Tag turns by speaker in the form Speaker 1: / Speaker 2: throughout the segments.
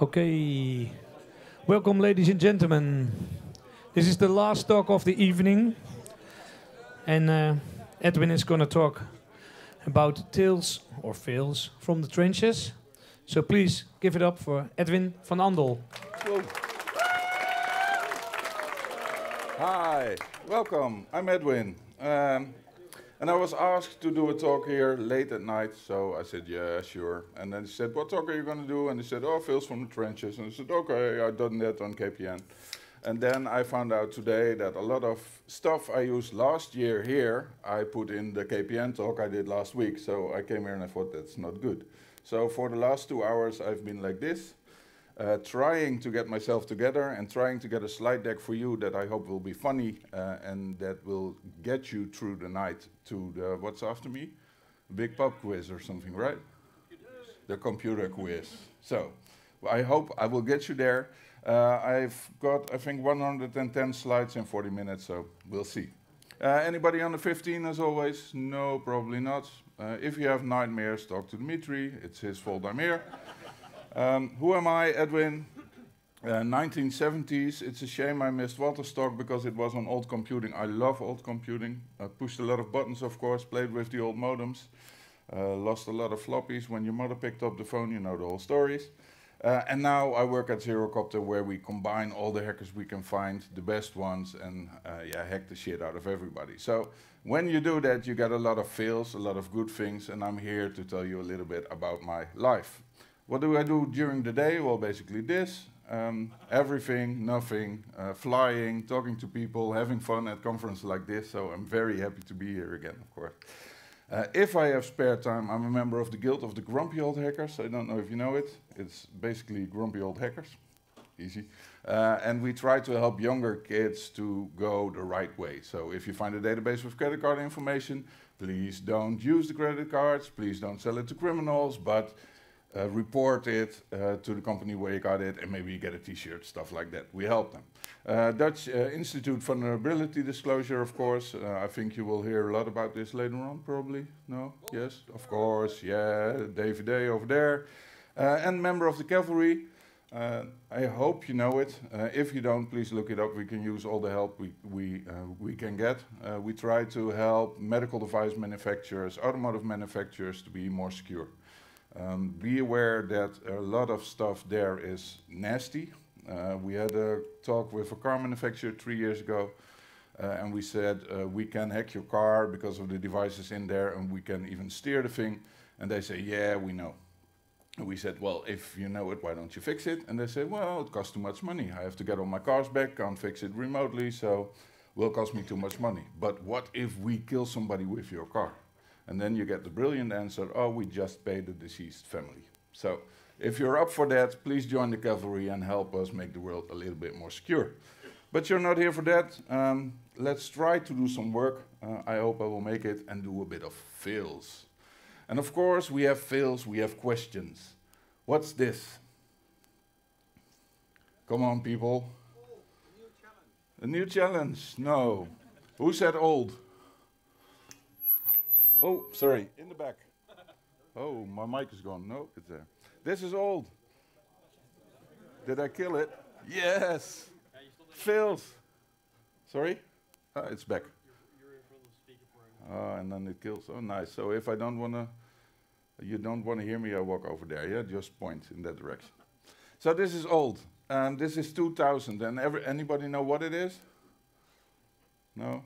Speaker 1: Okay, welcome ladies and gentlemen. This is the last talk of the evening, and Edwin is going to talk about tales or fails from the trenches. So please give it up for Edwin van Andel.
Speaker 2: Whoa. Hi, welcome. I'm Edwin. And I was asked to do a talk here late at night, so I said, yeah, sure. And then he said, what talk are you going to do? And he said, oh, fails from the trenches. And I said, okay, I've done that on KPN. And then I found out today that a lot of stuff I used last year here, I put in the KPN talk I did last week. So I came here and I thought, that's not good. So for the last 2 hours, I've been like this, trying to get myself together and trying to get a slide deck for you that I hope will be funny and that will get you through the night to the, what's after me? Big pub quiz or something, right? The computer quiz. So I hope I will get you there. I've got, I think, 110 slides in 40 minutes, so we'll see. Anybody under 15 as always? No, probably not. If you have nightmares, talk to Dimitri. It's his fault I'm here. Who am I? Edwin. 1970s. It's a shame I missed Waterstock because it was on old computing. I love old computing. I pushed a lot of buttons, of course, played with the old modems, lost a lot of floppies. When your mother picked up the phone, you know the whole stories. And now I work at Zerocopter, where we combine all the hackers we can find, the best ones, and yeah, hack the shit out of everybody. So when you do that, you get a lot of fails, a lot of good things, and I'm here to tell you a little bit about my life. What do I do during the day? Well, basically this. Everything, nothing, flying, talking to people, having fun at conferences like this, so I'm very happy to be here again, of course. If I have spare time, I'm a member of the Guild of the Grumpy Old Hackers. I don't know if you know it. It's basically grumpy old hackers. Easy. And we try to help younger kids to go the right way. So if you find a database with credit card information, please don't use the credit cards, please don't sell it to criminals, but report it to the company where you got it, and maybe you get a t-shirt, stuff like that. We help them. Dutch Institute Vulnerability Disclosure, of course. I think you will hear a lot about this later on, probably. No? Yes? Of course. Yeah, David A. over there. And member of the cavalry. I hope you know it. If you don't, please look it up. We can use all the help we can get. We try to help medical device manufacturers, automotive manufacturers to be more secure. Be aware that a lot of stuff there is nasty. We had a talk with a car manufacturer 3 years ago, and we said, we can hack your car because of the devices in there, and we can even steer the thing. And they say, yeah, we know. And we said, well, if you know it, why don't you fix it? And they said, well, it costs too much money. I have to get all my cars back, can't fix it remotely, so it will cost me too much money. But what if we kill somebody with your car? And then you get the brilliant answer, oh, we just pay the deceased family. So if you're up for that, please join the cavalry and help us make the world a little bit more secure. But you're not here for that. Let's try to do some work. I hope I will make it and do a bit of fails. And of course, we have fails, we have questions. What's this? Come on, people.
Speaker 3: Oh, a new challenge.
Speaker 2: A new challenge? No. Who said old? Oh, sorry, in the back. Oh, my mic is gone. No, it's there. This is old. Did I kill it? Yes. Fails. Sorry? It's back.
Speaker 3: You're in front of the speaker for him.
Speaker 2: And then it kills. Oh, nice. So if I don't want to, you don't want to hear me, I walk over there. Yeah, just point in that direction. So this is old. This is 2000. And anybody know what it is? No?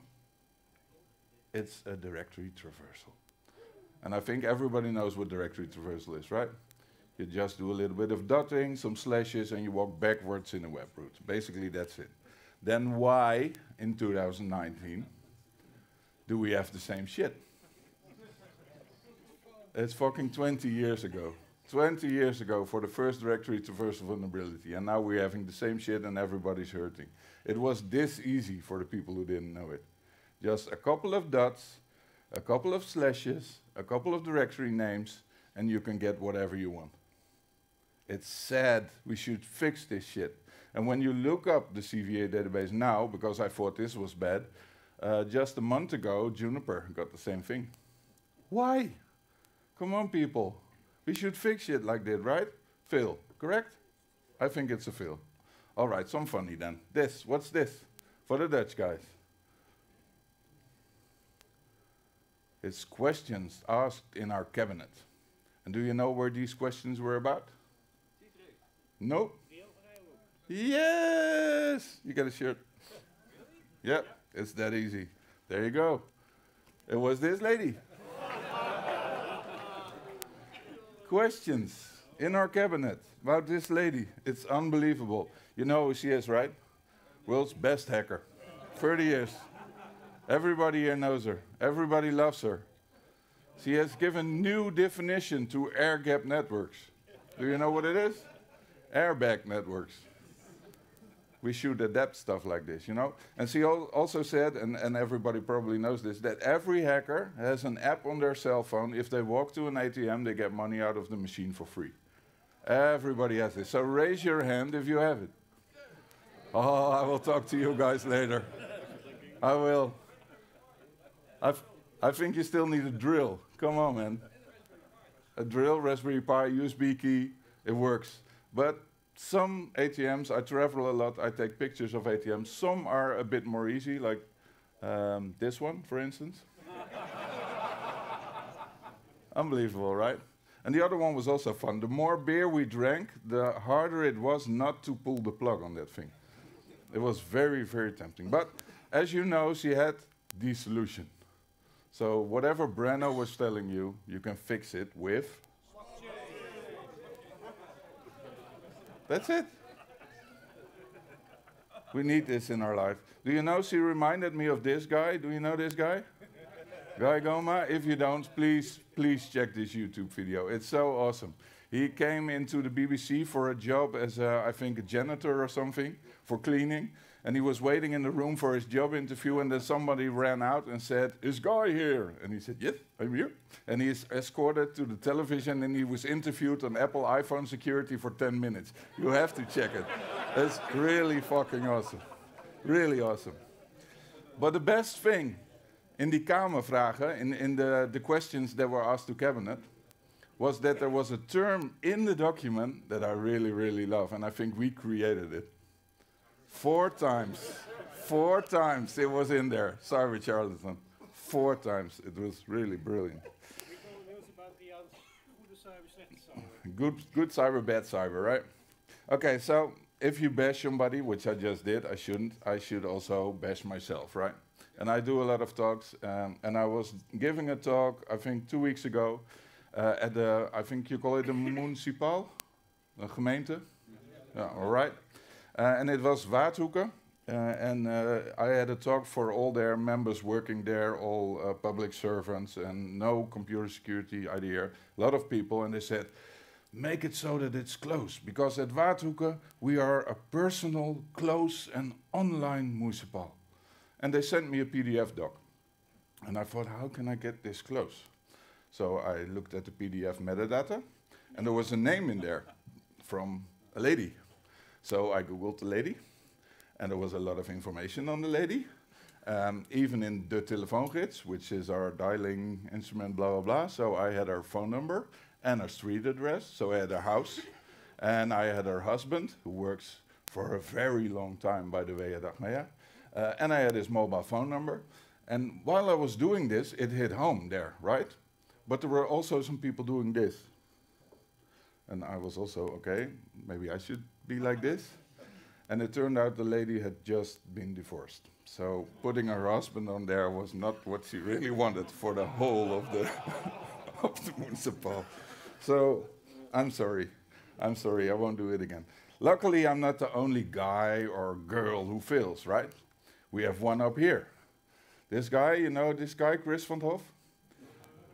Speaker 2: It's a directory traversal. And I think everybody knows what directory traversal is, right? You just do a little bit of dotting, some slashes, and you walk backwards in a web route. Basically, that's it. Then why, in 2019, do we have the same shit? It's fucking 20 years ago. 20 years ago for the first directory traversal vulnerability, and now we're having the same shit and everybody's hurting. It was this easy for the people who didn't know it. Just a couple of dots, a couple of slashes, a couple of directory names, and you can get whatever you want. It's sad. We should fix this shit. And when you look up the CVA database now, because I thought this was bad, just a month ago, Juniper got the same thing. Why? Come on, people. We should fix shit like that, right? Phil, correct? I think it's a fail. All right, some funny then. This, what's this? For the Dutch guys. It's questions asked in our cabinet. And do you know where these questions were about? Nope. Yes! You got a shirt. Yep, it's that easy. There you go. It was this lady. Questions in our cabinet about this lady. It's unbelievable. You know who she is, right? World's best hacker. 30 years. Everybody here knows her. Everybody loves her. She has given new definition to air gap networks. Do you know what it is? Airbag networks. We should adapt stuff like this, you know? And she also said, and everybody probably knows this, that every hacker has an app on their cell phone. If they walk to an ATM, they get money out of the machine for free. Everybody has this. So raise your hand if you have it. Oh, I will talk to you guys later. I will. I think you still need a drill. Come on, man. A drill, Raspberry Pi, USB key, it works. But some ATMs, I travel a lot, I take pictures of ATMs. Some are a bit more easy, like this one, for instance. Unbelievable, right? And the other one was also fun. The more beer we drank, the harder it was not to pull the plug on that thing. It was very, very tempting. But as you know, she had the solution. So whatever Breno was telling you, you can fix it with. That's it. We need this in our life. Do you know, she reminded me of this guy. Do you know this guy? Guy Goma? If you don't, please check this YouTube video. It's so awesome. He came into the BBC for a job as, I think, a janitor or something, for cleaning. And he was waiting in the room for his job interview, and then somebody ran out and said, "Is Guy here?" And he said, "Yes, I'm here." And he is escorted to the television, and he was interviewed on Apple iPhone security for 10 minutes. You have to check it. It's really fucking awesome. Really awesome. But the best thing in die Kamervragen, in the questions that were asked to cabinet, was that there was a term in the document that I really, really love, and I think we created it. 4 times. 4 times it was in there. Sorry, Charlton. 4 times. It was really brilliant. Good cyber, bad cyber, right? Okay, so if you bash somebody, which I just did, I shouldn't. I should also bash myself, right? And I do a lot of talks, and I was giving a talk, I think 2 weeks ago, at the, I think you call it the municipal, the gemeente. Yeah, all right. And it was Waardhoeken, and I had a talk for all their members working there, all public servants, and no computer security idea, a lot of people, and they said, make it so that it's close, because at Waardhoeken we are a personal, close, and online municipal. And they sent me a PDF doc, and I thought, how can I get this close? So I looked at the PDF metadata, and there was a name in there from a lady. So I Googled the lady, and there was a lot of information on the lady, even in the telefoongids, which is our dialing instrument, blah, blah, blah. So I had her phone number and her street address, so I had her house, and I had her husband, who works for a very long time, by the way, at Achmea, and I had his mobile phone number. And while I was doing this, it hit home there, right? But there were also some people doing this. And I was also, okay, maybe I should be like this. And it turned out the lady had just been divorced. So putting her husband on there was not what she really wanted for the whole of the, of the municipal. So I'm sorry, I won't do it again. Luckily, I'm not the only guy or girl who fails, right? We have one up here. This guy, you know this guy, Chris van Hoff?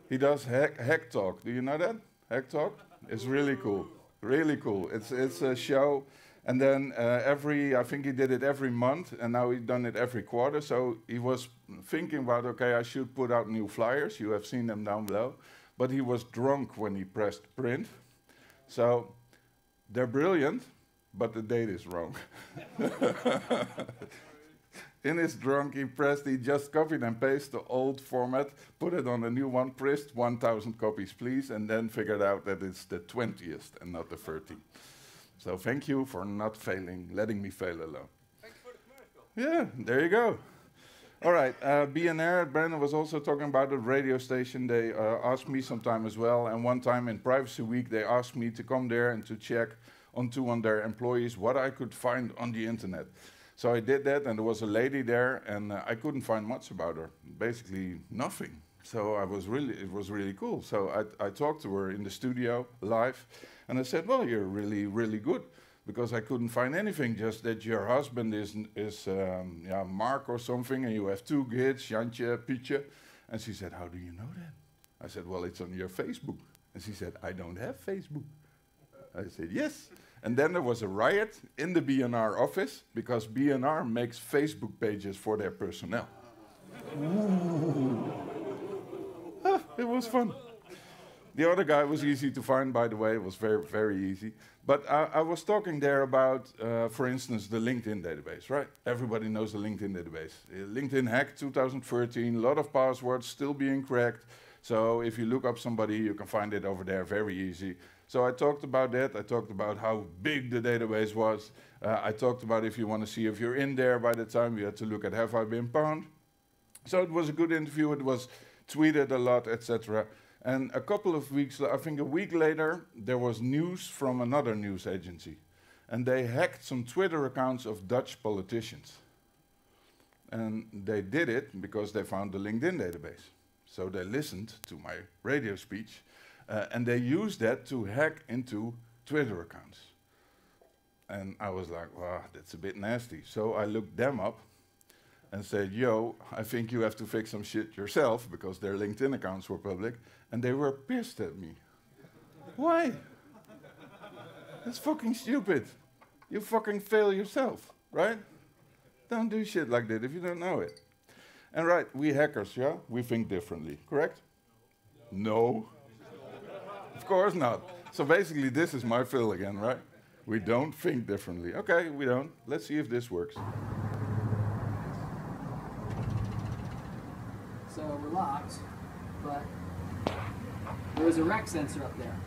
Speaker 2: He does Hack Talk. Do you know that? Hack Talk? It's really cool. Really cool. It's a show. And then I think he did it every month, and now he's done it every quarter. So he was thinking about, okay, I should put out new flyers. You have seen them down below. But he was drunk when he pressed print. So they're brilliant, but the date is wrong. In his drunk, he just copied and pasted the old format, put it on a new one, pressed 1,000 copies, please, and then figured out that it's the 20th and not the 30th. So thank you for not failing, letting me fail alone.
Speaker 3: Thanks for the commercial.
Speaker 2: Yeah, there you go. All right, BNR, Brandon was also talking about the radio station. They asked me sometime as well, and one time in Privacy Week, they asked me to come there and to check on their employees what I could find on the internet. So I did that, and there was a lady there, and I couldn't find much about her, basically nothing. So it was really cool. So I talked to her in the studio live, and I said, well, you're really, really good, because I couldn't find anything, just that your husband is Mark or something, and you have 2 kids, Jantje, Pietje. And she said, how do you know that? I said, well, it's on your Facebook. And she said, I don't have Facebook. I said, yes. And then there was a riot in the BNR office, because BNR makes Facebook pages for their personnel. It was fun. The other guy was easy to find, by the way. It was very, very easy. But I was talking there about, for instance, the LinkedIn database, right? Everybody knows the LinkedIn database. LinkedIn hacked 2013, a lot of passwords still being cracked. So if you look up somebody, you can find it over there very easy. So I talked about that. I talked about how big the database was. I talked about if you want to see if you're in there by the time, you had to look at have I been pwned. So it was a good interview. It was tweeted a lot, etc. And a couple of weeks, I think a week later, there was news from another news agency. And they hacked some Twitter accounts of Dutch politicians. And they did it because they found the LinkedIn database. So they listened to my radio speech, and they used that to hack into Twitter accounts. And I was like, wow, that's a bit nasty. So I looked them up and said, yo, I think you have to fix some shit yourself, because their LinkedIn accounts were public. And they were pissed at me. Why? That's fucking stupid. You fucking fail yourself, right? Don't do shit like that if you don't know it. And right, we hackers, yeah, we think differently, correct? No. Of course not. So basically, this is my fill again, right? We don't think differently. Okay, we don't. Let's see if this works.
Speaker 4: So we're locked, but there was a rec sensor up there.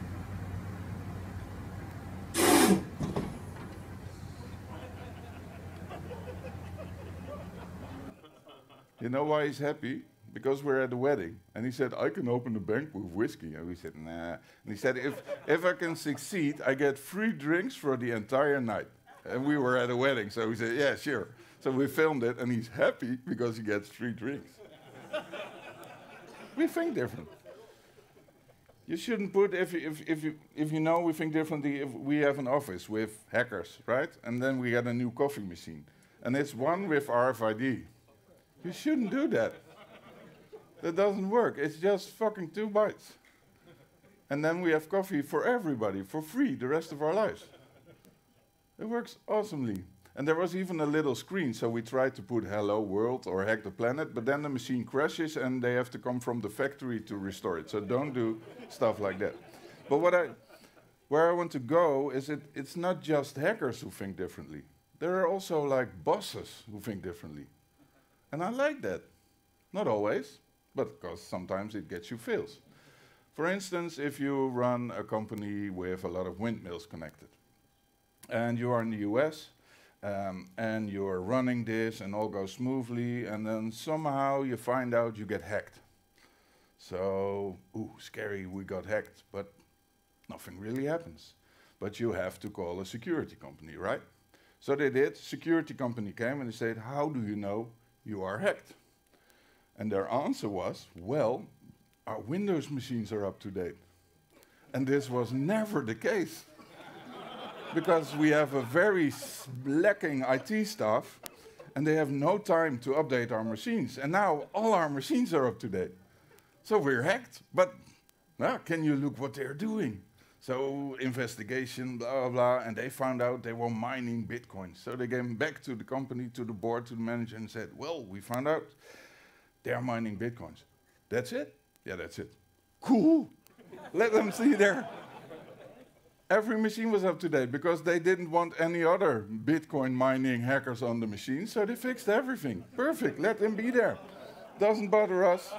Speaker 2: You know why he's happy? Because we're at a wedding. And he said, I can open a bank with whiskey. And we said, nah. And he said, if I can succeed, I get free drinks for the entire night. And we were at a wedding, so we said, yeah, sure. So we filmed it, and he's happy because he gets free drinks. We think different. You shouldn't put, if you know we think differently, if we have an office with hackers, right? And then we get a new coffee machine. And it's one with RFID. You shouldn't do that. That doesn't work. It's just fucking 2 bytes. And then we have coffee for everybody, for free, the rest of our lives. It works awesomely. And there was even a little screen, so we tried to put hello world or hack the planet, but then the machine crashes and they have to come from the factory to restore it. So don't do stuff like that. But where I want to go is it's not just hackers who think differently. There are also like bosses who think differently. And I like that. Not always, but because sometimes it gets you fails. For instance, if you run a company with a lot of windmills connected, and you are in the US, and you're running this and all goes smoothly, and then somehow you find out you get hacked. So, ooh, scary, we got hacked, but nothing really happens. But you have to call a security company, right? So they did. Security company came and they said, how do you know you are hacked? And their answer was, well, our Windows machines are up to date. And this was never the case. Because we have a very lacking IT staff, and they have no time to update our machines. And now all our machines are up to date. So we're hacked, but can you look what they're doing? So investigation, blah, blah, blah, and they found out they were mining Bitcoin. So they came back to the company, to the board, to the manager, and said, well, we found out they're mining Bitcoins. That's it? Yeah, that's it. Cool. Let them see there. Every machine was up to date because they didn't want any other Bitcoin mining hackers on the machine, so they fixed everything. Perfect, let them be there. Doesn't bother us.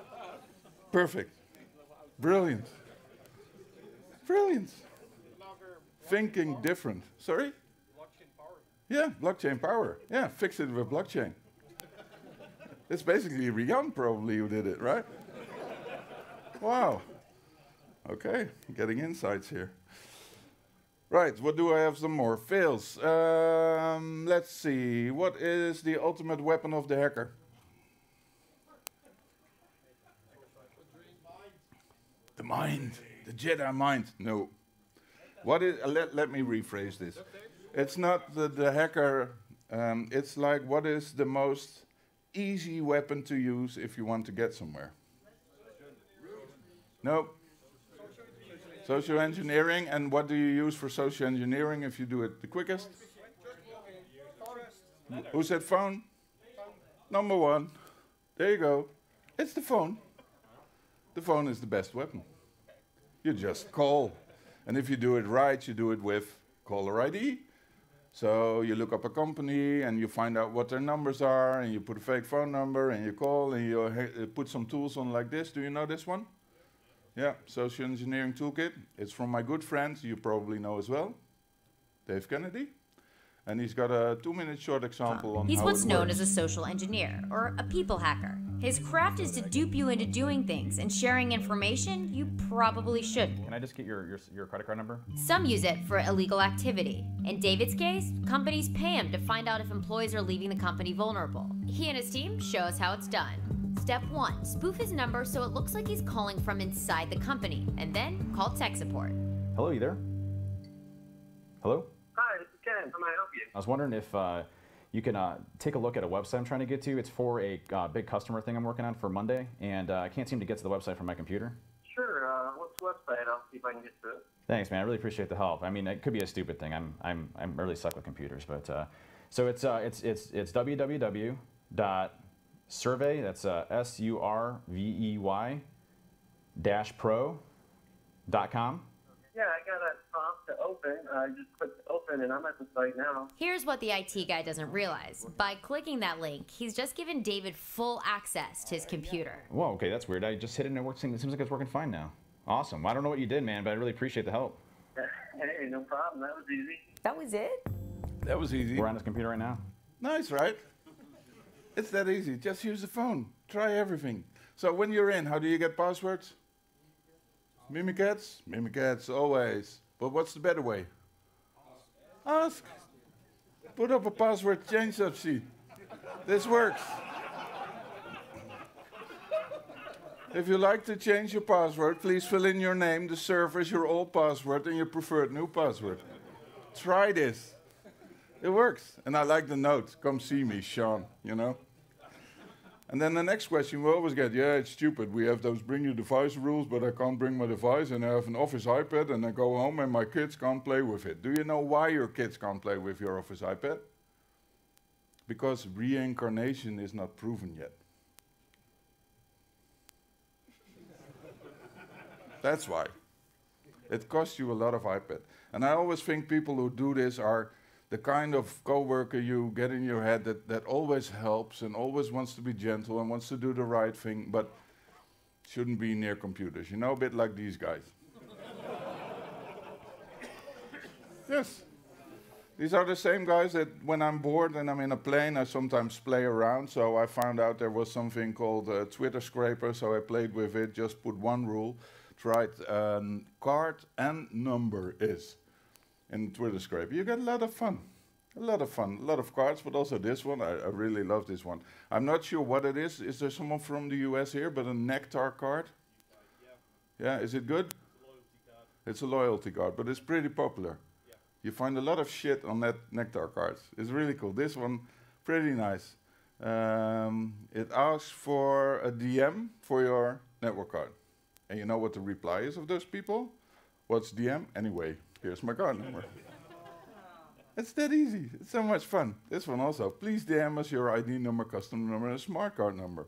Speaker 2: Perfect. Brilliant. Brilliant. thinking different. Sorry?
Speaker 3: Blockchain power.
Speaker 2: Yeah, blockchain power. Yeah, fix it with blockchain. It's basically Rian probably who did it, right? Wow. Okay, getting insights here. Right, what do I have some more? Fails. Let's see. What is the ultimate weapon of the hacker? The mind. The Jedi mind. No. What is? Let me rephrase this. It's not the hacker. It's like, what is the most easy weapon to use if you want to get somewhere? No. Social engineering. And what do you use for social engineering if you do it the quickest? Who said phone? Number one. There you go. It's the phone. The phone is the best weapon. You just call. And if you do it right, you do it with caller ID. So you look up a company and you find out what their numbers are, and you put a fake phone number and you call and you put some tools on like this. Do you know this one? Yeah, Social Engineering Toolkit. It's from my good friend, you probably know as well, Dave Kennedy. And he's got a 2-minute short example on
Speaker 5: He's
Speaker 2: how
Speaker 5: what's
Speaker 2: it
Speaker 5: known
Speaker 2: works.
Speaker 5: as a social engineer, or a people hacker. His craft is to dupe you into doing things and sharing information you probably shouldn't.
Speaker 6: Can I just get your credit card number?
Speaker 5: Some use it for illegal activity. In David's case, companies pay him to find out if employees are leaving the company vulnerable. He and his team show us how it's done. Step 1, spoof his number so it looks like he's calling from inside the company, and then call tech support.
Speaker 6: Hello, you there? Hello?
Speaker 3: Hi, this is Ken. How may I help you?
Speaker 6: I was wondering if you can take a look at a website I'm trying to get to. It's for a big customer thing I'm working on for Monday, and I can't seem to get to the website from my computer.
Speaker 3: Sure. What's the website? I'll see if I can get to it.
Speaker 6: Thanks, man. I really appreciate the help. I mean, it could be a stupid thing. I'm really stuck with computers, but so it's www.survey. That's SURVEY -pro.com.
Speaker 3: Yeah, I got a prompt to open. I just clicked open, and I'm at the site now.
Speaker 5: Here's what the IT guy doesn't realize. By clicking that link, he's just given David full access to his computer.
Speaker 6: Whoa, okay, that's weird. I just hit it and it works. It seems like it's working fine now. Awesome. I don't know what you did, man, but I really appreciate the help.
Speaker 3: Hey, no problem. That was easy.
Speaker 5: That was it?
Speaker 2: That was easy.
Speaker 6: We're on this computer right now.
Speaker 2: Nice, right? It's that easy. Just use the phone. Try everything. So when you're in, how do you get passwords? Mimikatz? Mimikatz, always. But what's the better way? Ask. Put up a password change up sheet. This works. If you like to change your password, please fill in your name, the servers, your old password, and your preferred new password. Try this. It works. And I like the note. Come see me, Sean, you know? And then the next question we always get, yeah, it's stupid. We have those bring your device rules, but I can't bring my device, and I have an office iPad, and I go home and my kids can't play with it. Do you know why your kids can't play with your office iPad? Because reincarnation is not proven yet. That's why. It costs you a lot of iPad. And I always think people who do this are the kind of coworker you get in your head that always helps and always wants to be gentle and wants to do the right thing, but shouldn't be near computers. You know, a bit like these guys. Yes. These are the same guys that when I'm bored and I'm in a plane, I sometimes play around. So I found out there was something called Twitter scraper, so I played with it, just put one rule. Write card and number is in Twitter scraper. You get a lot of fun. A lot of fun. A lot of cards, but also this one. I really love this one. I'm not sure what it is. Is there someone from the US here? But a nectar card? Yeah, is it good? It's a loyalty card, but it's pretty popular. Yeah. You find a lot of shit on that nectar cards. It's really cool. This one, pretty nice. It asks for a DM for your network card. And you know what the reply is of those people? What's DM? Anyway, here's my card number. It's that easy. It's so much fun. This one also. Please DM us your ID number, customer number, and smart card number.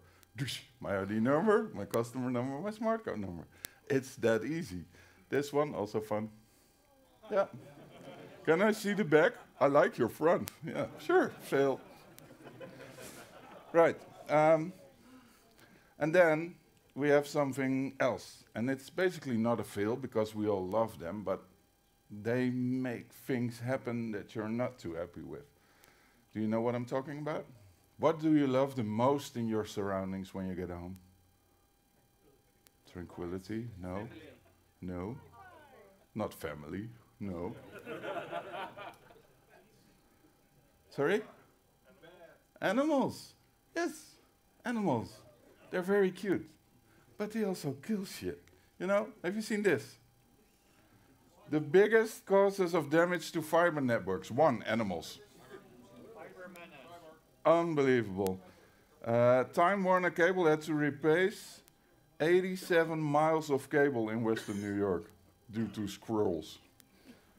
Speaker 2: My ID number, my customer number, my smart card number. It's that easy. This one also fun. Yeah. Can I see the back? I like your front. Yeah, sure. Fail. Right. And then we have something else. And it's basically not a fail because we all love them, but they make things happen that you're not too happy with. Do you know what I'm talking about? What do you love the most in your surroundings when you get home? Tranquility? No. No. Not family? No. Sorry? Animals. Yes, animals. They're very cute. But they also kill shit. You know, have you seen this? The biggest causes of damage to fiber networks. 1, animals. Unbelievable. Time Warner Cable had to replace 87 miles of cable in Western New York due to squirrels.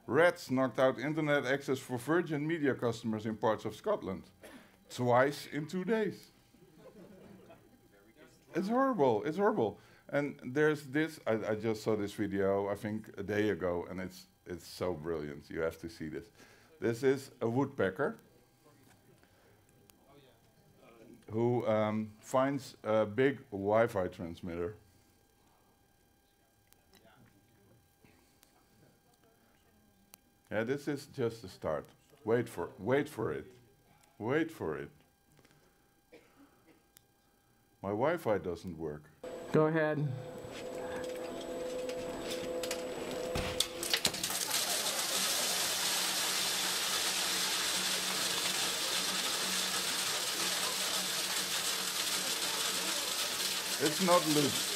Speaker 2: Rats knocked out internet access for Virgin Media customers in parts of Scotland. Twice in 2 days. It's horrible, it's horrible. And there's this, I just saw this video, I think a day ago, and it's so brilliant. You have to see this. This is a woodpecker who finds a big Wi-Fi transmitter. Yeah, this is just the start. Wait for it. Wait for it. My Wi-Fi doesn't work.
Speaker 7: Go ahead.
Speaker 2: It's not loose.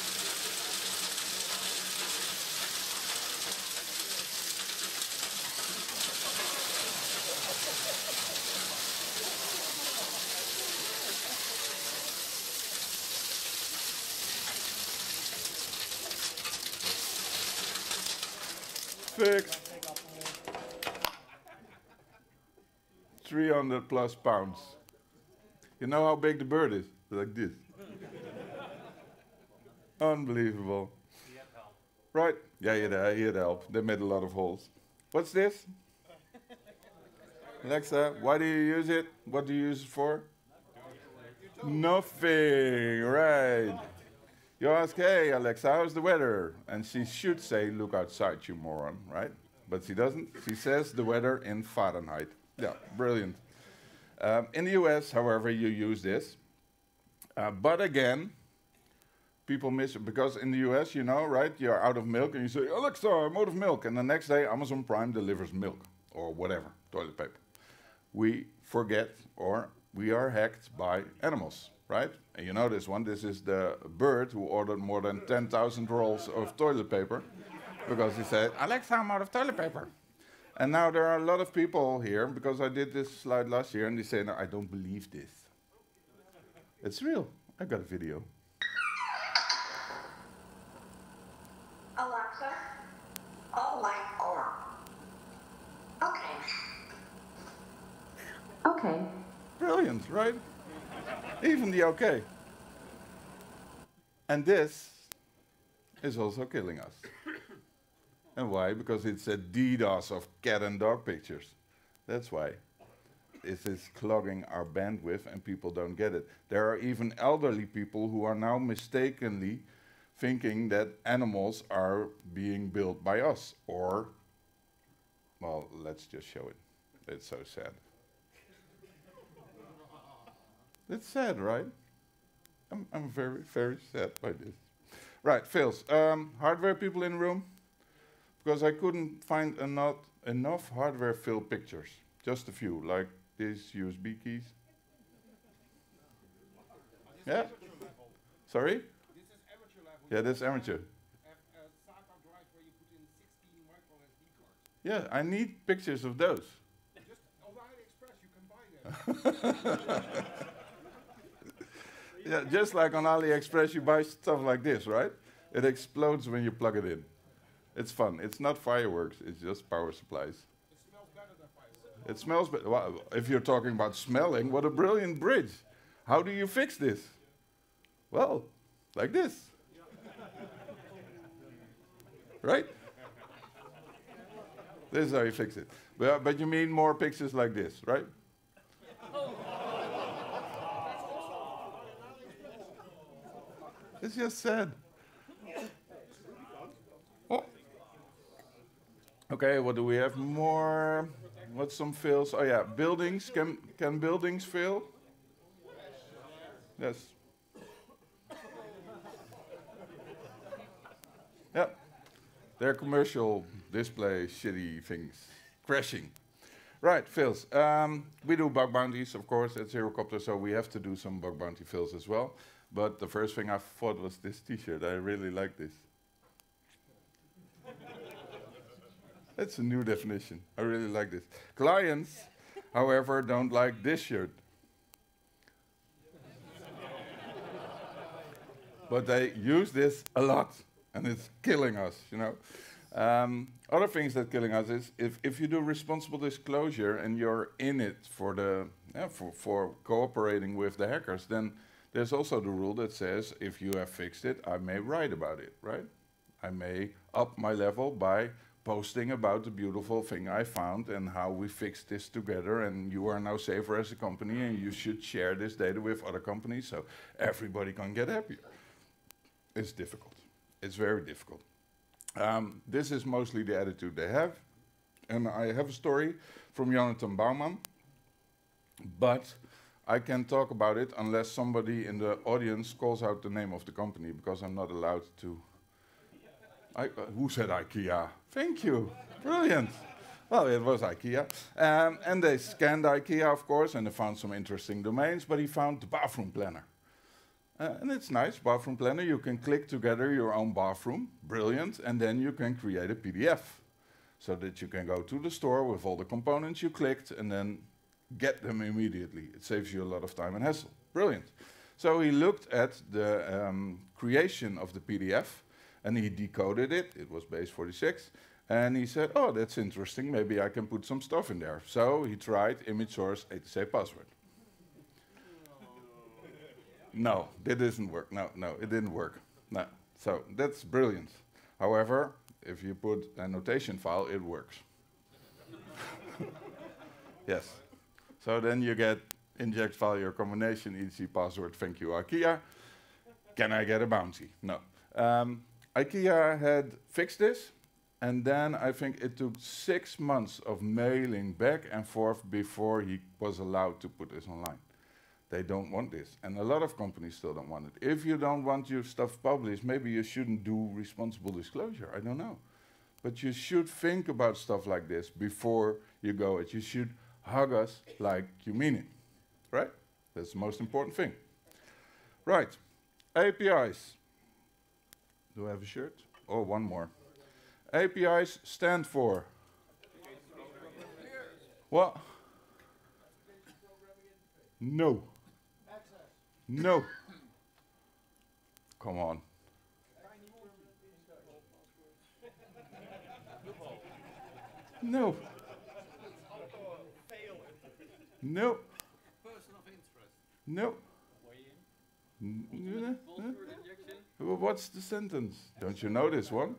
Speaker 2: Fixed. 300 plus pounds. You know how big the bird is? Like this. Unbelievable. Right? Yeah, he had help. They made a lot of holes. What's this? Alexa, why do you use it? What do you use it for? Nothing, right. You ask, hey, Alexa, how's the weather? And she should say, look outside, you moron, right? But she doesn't. She says the weather in Fahrenheit. Yeah, brilliant. In the US, however, you use this. But again, people miss it, because in the US, you know, right, you're out of milk, and you say, Alexa, I'm out of milk. And the next day, Amazon Prime delivers milk, or whatever, toilet paper. We forget, or we are hacked by animals. Right? And you know this one. This is the bird who ordered more than 10,000 rolls of toilet paper because he said, Alexa, I'm out of toilet paper. And now there are a lot of people here, because I did this slide last year, and they say, no, I don't believe this. It's real. I got a video.
Speaker 8: Alexa, all light on. Okay. Okay.
Speaker 2: Brilliant, right? Even the okay. And this is also killing us. And why? Because it's a DDoS of cat and dog pictures. That's why. This is clogging our bandwidth and people don't get it. There are even elderly people who are now mistakenly thinking that animals are being built by us. Or, well, let's just show it. It's so sad. It's sad, right? I'm very, very sad by this. Right, fails. Hardware people in the room? Because I couldn't find enough hardware fill pictures. Just a few, like these USB keys. Yeah? Sorry?
Speaker 9: This is amateur level.
Speaker 2: Yeah, that's amateur.
Speaker 9: Have SATA drive where you put in 16 micro SD cards.
Speaker 2: Yeah, I need pictures of those.
Speaker 9: Just on AliExpress, you can buy them.
Speaker 2: Yeah, just like on AliExpress, you buy stuff like this, right? It explodes when you plug it in. It's fun. It's not fireworks. It's just power supplies.
Speaker 9: It smells better than fireworks.
Speaker 2: It smells better. Well, if you're talking about smelling, what a brilliant bridge. How do you fix this? Well, like this. Right? This is how you fix it. But you mean more pictures like this, right? It's just sad. Oh. Okay, what do we have more? What's some fails? Oh yeah, buildings. Can buildings fail? Yes. Yeah. They're commercial display shitty things. Crashing. Right, fails. We do bug bounties, of course, at Zerocopter, so we have to do some bug bounty fails as well. But the first thing I thought was this t-shirt. I really like this. That's a new definition. I really like this. Clients, however, don't like this shirt. But they use this a lot, and it's killing us, you know. Other things that killing us is if you do responsible disclosure and you're in it for for cooperating with the hackers, then there's also the rule that says if you have fixed it, I may write about it, right? I may up my level by posting about the beautiful thing I found and how we fixed this together, and you are now safer as a company and you should share this data with other companies so everybody can get happier. It's difficult. It's very difficult. This is mostly the attitude they have. And I have a story from Jonathan Baumann, but I can't talk about it unless somebody in the audience calls out the name of the company, because I'm not allowed to. Who said IKEA? Thank you. Brilliant. Well, it was IKEA. And they scanned IKEA, of course, and they found some interesting domains, but he found the bathroom planner. And it's nice, bathroom planner. You can click together your own bathroom. Brilliant. And then you can create a PDF so that you can go to the store with all the components you clicked and then get them immediately. It saves you a lot of time and hassle. Brilliant. So he looked at the creation of the PDF and he decoded it. It was base 46. And he said, oh, that's interesting. Maybe I can put some stuff in there. So he tried image source, HTTP password. No, that doesn't work. No, it didn't work. No. So that's brilliant. However, if you put a notation file, it works. Yes. So then you get inject file your combination, etc. password, thank you, IKEA. Can I get a bounty? No. IKEA had fixed this, and then I think it took 6 months of mailing back and forth before he was allowed to put this online. They don't want this, and a lot of companies still don't want it. If you don't want your stuff published, maybe you shouldn't do responsible disclosure, I don't know. But you should think about stuff like this before you go it. You should hug us like you mean it, right? That's the most important thing. Right, APIs. Do I have a shirt? Oh, one more. APIs stand for? What? No. No. Come on. No. No. No. What's the sentence? Don't you know this one?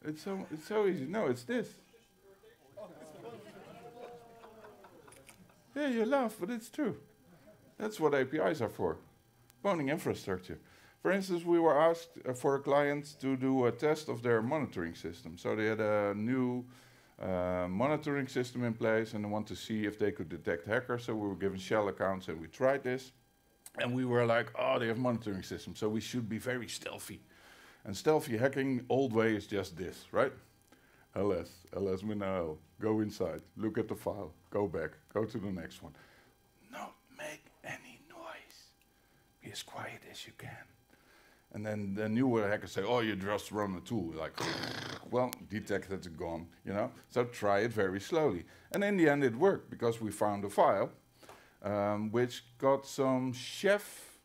Speaker 2: It's so easy. No, it's this. Yeah, you laugh, but it's true. That's what APIs are for. Boning infrastructure. For instance, we were asked for a client to do a test of their monitoring system. So they had a new monitoring system in place and they want to see if they could detect hackers. So we were given shell accounts and we tried this. And we were like, oh, they have monitoring systems, so we should be very stealthy. And stealthy hacking, old way is just this, right? ls minl, go inside, look at the file, go back, go to the next one. Don't make any noise. Be as quiet as you can. And then the newer hackers say, oh, you just run a tool. Like, well, detected, gone, you know? So try it very slowly. And in the end, it worked, because we found a file which got some Chef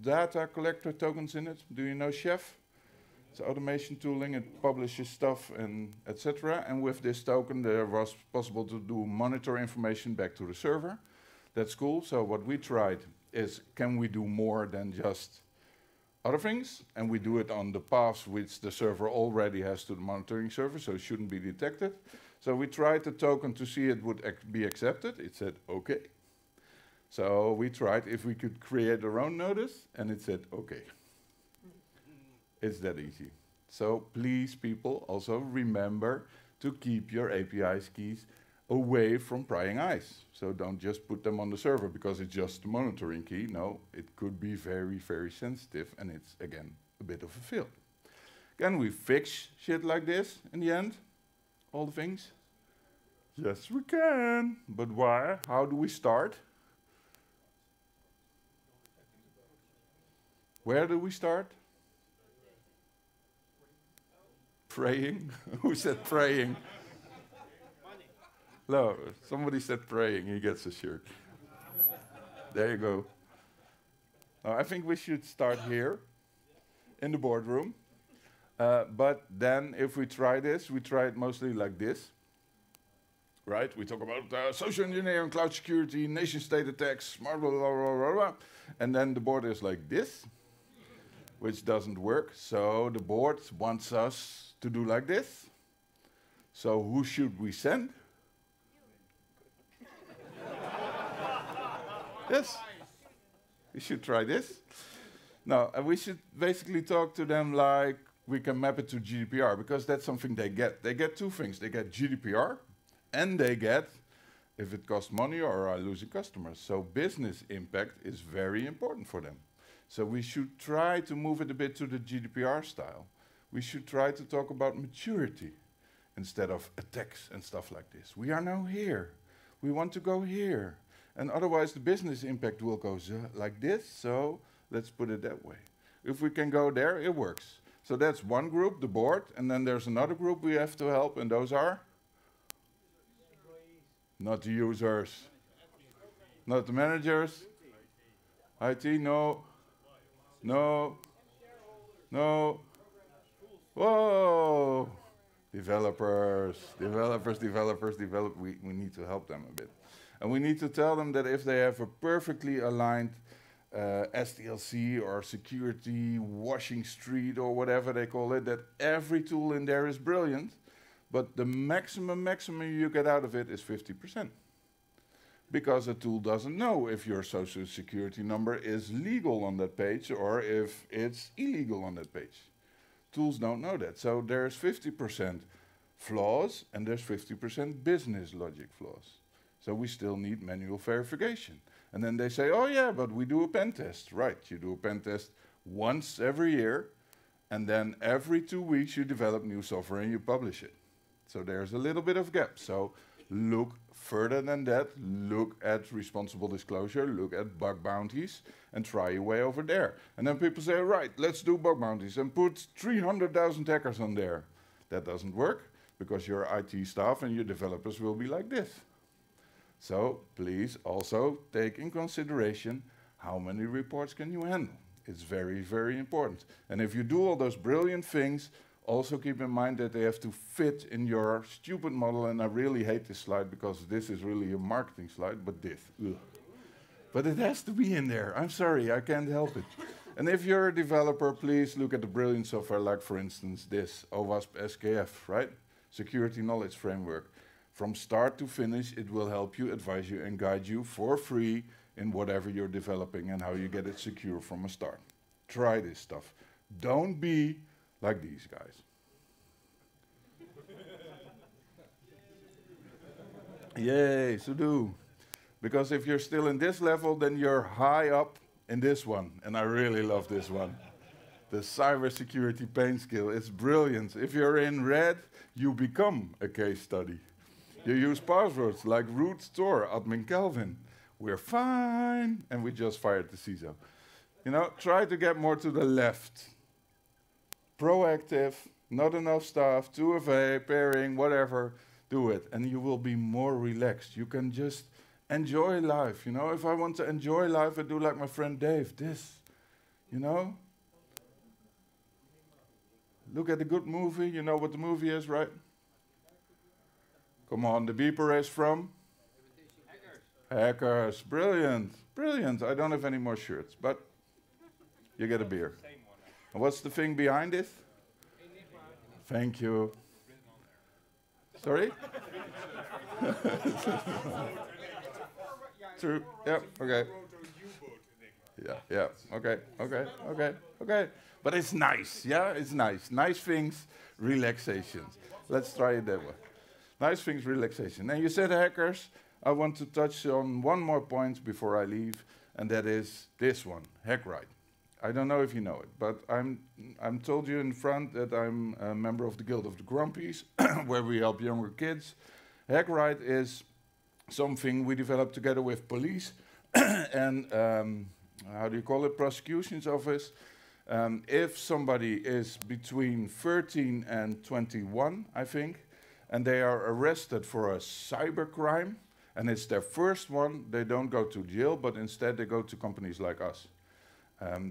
Speaker 2: data collector tokens in it. Do you know Chef? It's automation tooling. It publishes stuff and etc. And with this token, there was possible to do monitor information back to the server. That's cool. So what we tried is, can we do more than just other things? And we do it on the paths which the server already has to the monitoring server, so it shouldn't be detected. So we tried the token to see it would be accepted. It said, okay. So we tried if we could create our own notice, and it said, okay. It's that easy. So please, people, also remember to keep your API keys away from prying eyes. So don't just put them on the server because it's just a monitoring key. No, it could be very, very sensitive, and it's, again, a bit of a field. Can we fix shit like this in the end? All the things? Yes, we can. But why? How do we start? Where do we start? Praying? Who said praying? No, somebody said praying. He gets a shirt. There you go. I think we should start here in the boardroom. But then if we try this, we try it mostly like this. Right? We talk about social engineering, cloud security, nation-state attacks, smart blah, blah, blah, blah, blah. And then the board is like this, which doesn't work. So the board wants us to do like this. So who should we send? Yes. We should try this. No, and we should basically talk to them like we can map it to GDPR, because that's something they get. They get two things. They get GDPR, and they get if it costs money or are losing customers. So business impact is very important for them. So we should try to move it a bit to the GDPR style. We should try to talk about maturity instead of attacks and stuff like this. We are now here. We want to go here. And otherwise the business impact will go like this, so let's put it that way. If we can go there, it works. So that's one group, the board, and then there's another group we have to help, and those are? Not the users. Not the managers. IT, no. No. No. Whoa! Developers. We need to help them a bit. And we need to tell them that if they have a perfectly aligned SDLC or security washing street or whatever they call it, that every tool in there is brilliant, but the maximum you get out of it is 50%. Because a tool doesn't know if your social security number is legal on that page or if it's illegal on that page. Tools don't know that. So there's 50% flaws and there's 50% business logic flaws. So we still need manual verification. And then they say, oh yeah, but we do a pen test. Right, you do a pen test once every year, and then every 2 weeks you develop new software and you publish it. So there's a little bit of gap. So look further than that, look at responsible disclosure, look at bug bounties, and try your way over there. And then people say, right, let's do bug bounties and put 300,000 hackers on there. That doesn't work, because your IT staff and your developers will be like this. So please also take in consideration how many reports can you handle. It's very, very important. And if you do all those brilliant things, also keep in mind that they have to fit in your stupid model. And I really hate this slide because this is really a marketing slide, but this. Ugh. But it has to be in there. I'm sorry, I can't help it. And if you're a developer, please look at the brilliant software like, for instance, this, OWASP SKF, right? Security Knowledge Framework. From start to finish, it will help you, advise you, and guide you for free in whatever you're developing and how you get it secure from a start. Try this stuff. Don't be like these guys. Yay, so do. Because if you're still in this level, then you're high up in this one. And I really love this one. The cybersecurity pain skill. It's brilliant. If you're in red, you become a case study. You use passwords like root store, admin Kelvin. We're fine. And we just fired the CISO. You know, try to get more to the left. Proactive, not enough stuff, 2FA, pairing, whatever, do it. And you will be more relaxed. You can just enjoy life. You know, if I want to enjoy life, I do like my friend Dave, this. You know? Look at a good movie. You know what the movie is, right? Come on, the beeper is from? Hackers. Brilliant. Brilliant. I don't have any more shirts, but you get a beer. And what's the thing behind it? Thank you. Sorry? True. Yep. Okay. yeah. Okay, okay, okay, okay. But it's nice, yeah? It's nice. Nice things, relaxations. Let's try it that way. Nice things, relaxation. And you said hackers. I want to touch on one more point before I leave, and that is this one, HackRide. I don't know if you know it, but I'm told you in front that I'm a member of the Guild of the Grumpies, where we help younger kids. HackRide is something we developed together with police and how do you call it, prosecution's office. If somebody is between 13 and 21, I think, and they are arrested for a cybercrime, and it's their first one, they don't go to jail, but instead they go to companies like us.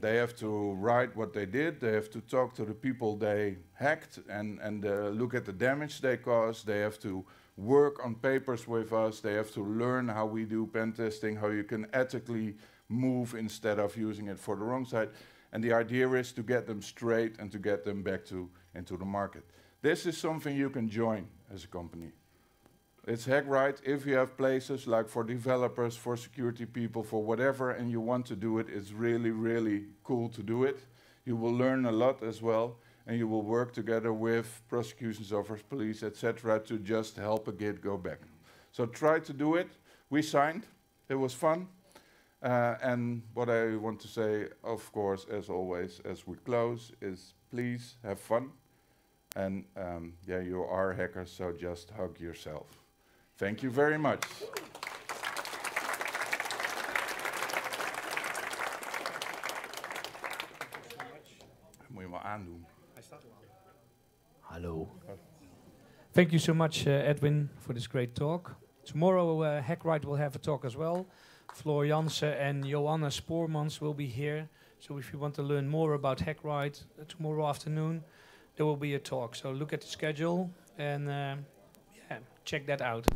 Speaker 2: They have to write what they did, they have to talk to the people they hacked and look at the damage they caused, they have to work on papers with us, they have to learn how we do pen testing, how you can ethically move instead of using it for the wrong side. And the idea is to get them straight and to get them back into the market. This is something you can join as a company. It's HackRide if you have places like for developers, for security people, for whatever, and you want to do it, it's really, really cool to do it. You will learn a lot as well, and you will work together with prosecutions officers, police, etc., to just help a kid go back. So try to do it. We signed. It was fun. And what I want to say, of course, as always, as we close, is please have fun. And yeah, you are hackers, so just hug yourself. Thank you very much. Moet je maar aandoen.
Speaker 1: Hello. Thank you so much, Edwin, for this great talk. Tomorrow, HackRide will have a talk as well. Floor Jansen and Johanna Spoormans will be here. So if you want to learn more about HackRide, tomorrow afternoon, there will be a talk. So look at the schedule and yeah, check that out.